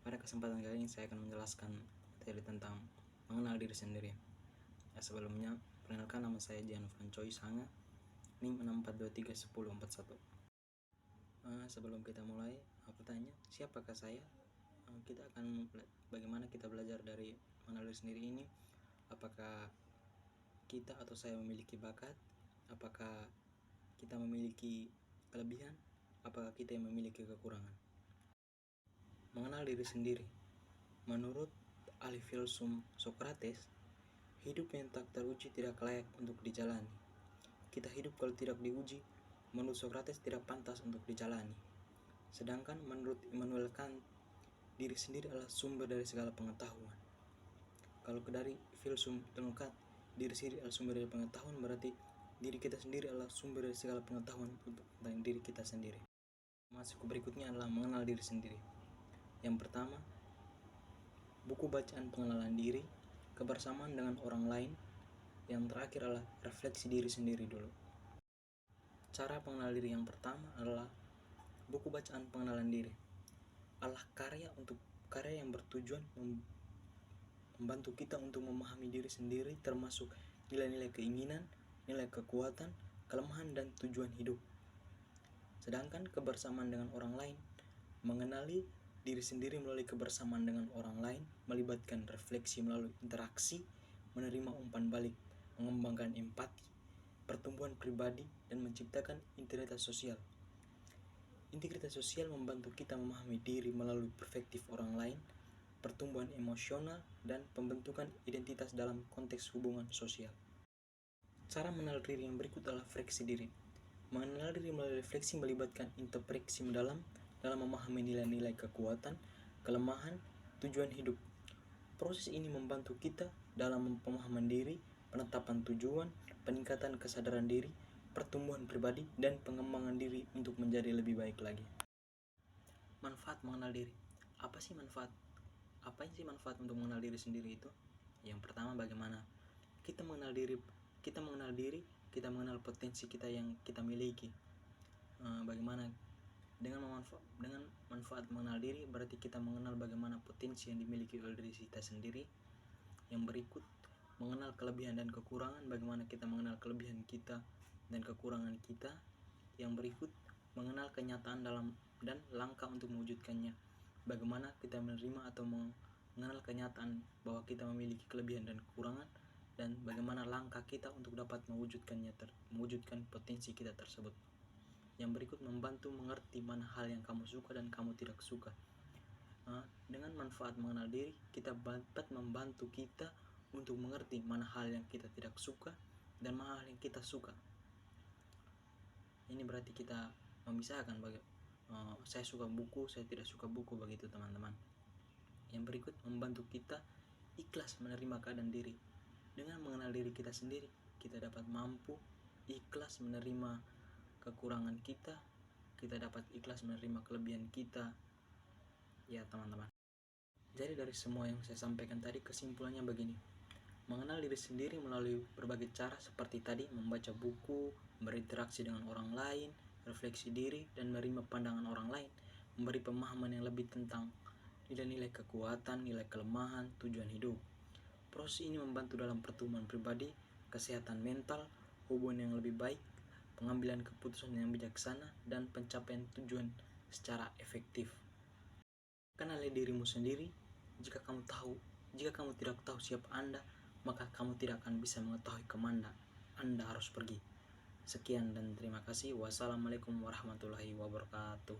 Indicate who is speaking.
Speaker 1: Pada kesempatan kali ini saya akan menjelaskan materi tentang mengenal diri sendiri. Sebelumnya, perkenalkan, nama saya Gianfran Choi Sanga, NIM 64231041. Sebelum kita mulai, bertanya, siapakah saya? Kita akan bagaimana kita belajar dari mengenal diri sendiri ini. Apakah kita atau saya memiliki bakat? Apakah kita memiliki kelebihan? Apakah kita yang memiliki kekurangan? Mengenal diri sendiri. Menurut ahli filsuf Socrates, hidup yang tak teruji tidak layak untuk dijalani. Kita hidup kalau tidak diuji, menurut Socrates tidak pantas untuk dijalani. Sedangkan menurut Immanuel Kant, diri sendiri adalah sumber dari segala pengetahuan. Kalau dari filsuf Immanuel Kant, diri sendiri adalah sumber dari pengetahuan, berarti diri kita sendiri adalah sumber dari segala pengetahuan tentang diri kita sendiri. Masuk berikutnya adalah mengenal diri sendiri. Yang pertama, buku bacaan pengenalan diri, kebersamaan dengan orang lain. Yang terakhir adalah refleksi diri sendiri dulu. Cara pengenalan diri yang pertama adalah buku bacaan pengenalan diri. Adalah karya yang bertujuan membantu kita untuk memahami diri sendiri, termasuk nilai-nilai keinginan, nilai kekuatan, kelemahan, dan tujuan hidup. Sedangkan kebersamaan dengan orang lain, mengenali diri sendiri melalui kebersamaan dengan orang lain, melibatkan refleksi melalui interaksi, menerima umpan balik, mengembangkan empati, pertumbuhan pribadi, dan menciptakan integritas sosial. Integritas sosial membantu kita memahami diri melalui perspektif orang lain, pertumbuhan emosional, dan pembentukan identitas dalam konteks hubungan sosial. Cara mengenal diri yang berikut adalah refleksi diri. Mengenal diri melalui refleksi melibatkan introspeksi mendalam dalam memahami nilai-nilai kekuatan, kelemahan, tujuan hidup. Proses ini membantu kita dalam pemahaman diri, penetapan tujuan, peningkatan kesadaran diri, pertumbuhan pribadi, dan pengembangan diri untuk menjadi lebih baik lagi. Manfaat mengenal diri. Apa sih manfaat untuk mengenal diri sendiri itu? Yang pertama, bagaimana kita mengenal diri, kita mengenal potensi kita yang kita miliki. Bagaimana dengan manfaat mengenal diri, berarti kita mengenal bagaimana potensi yang dimiliki oleh diri kita sendiri. Yang berikut, mengenal kelebihan dan kekurangan, bagaimana kita mengenal kelebihan kita dan kekurangan kita. Yang berikut, mengenal kenyataan dan langkah untuk mewujudkannya, bagaimana kita menerima atau mengenal kenyataan bahwa kita memiliki kelebihan dan kekurangan, dan bagaimana langkah kita untuk dapat mewujudkan potensi kita tersebut. Yang berikut membantu mengerti mana hal yang kamu suka dan kamu tidak suka. Dengan manfaat mengenal diri, kita dapat membantu kita untuk mengerti mana hal yang kita tidak suka dan mana hal yang kita suka. Ini berarti kita memisahkan saya suka buku, saya tidak suka buku, begitu teman-teman. Yang berikut membantu kita ikhlas menerima keadaan diri. Dengan mengenal diri kita sendiri, kita dapat mampu ikhlas menerima kekurangan kita dapat ikhlas menerima kelebihan kita. Ya teman-teman. Jadi dari semua yang saya sampaikan tadi, kesimpulannya begini. Mengenal diri sendiri melalui berbagai cara seperti tadi, membaca buku, berinteraksi dengan orang lain, refleksi diri, dan menerima pandangan orang lain, memberi pemahaman yang lebih tentang nilai-nilai kekuatan, nilai kelemahan, tujuan hidup. Proses ini membantu dalam pertumbuhan pribadi, kesehatan mental, hubungan yang lebih baik, pengambilan keputusan yang bijaksana, dan pencapaian tujuan secara efektif. Kenali dirimu sendiri. Jika kamu tidak tahu siapa Anda, maka kamu tidak akan bisa mengetahui kemana Anda harus pergi. Sekian dan terima kasih. Wassalamualaikum warahmatullahi wabarakatuh.